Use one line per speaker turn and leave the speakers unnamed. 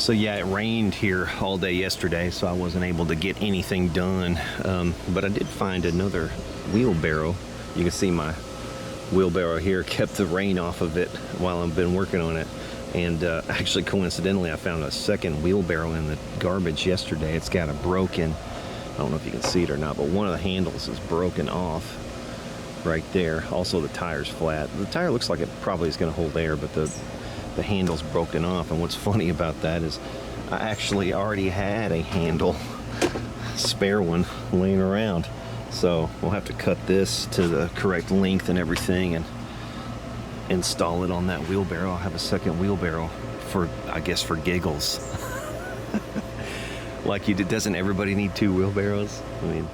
So yeah, it rained here all day yesterday, so I wasn't able to get anything done. But I did find another wheelbarrow. You can see my wheelbarrow here kept the rain off of it while I've been working on it. And actually, coincidentally, I found a second wheelbarrow in the garbage yesterday. It's got a broken, I don't know if you can see it or not, but one of the handles is broken off right there. Also, the tire's flat. The tire looks like it probably is going to hold air, but the handle's broken off. And what's funny about that is I actually already had a handle, spare one, laying around. So we'll have to cut this to the correct length and everything and install it on that wheelbarrow. I'll have a second wheelbarrow for, I guess, for giggles. Like you did, doesn't everybody need two wheelbarrows? I mean,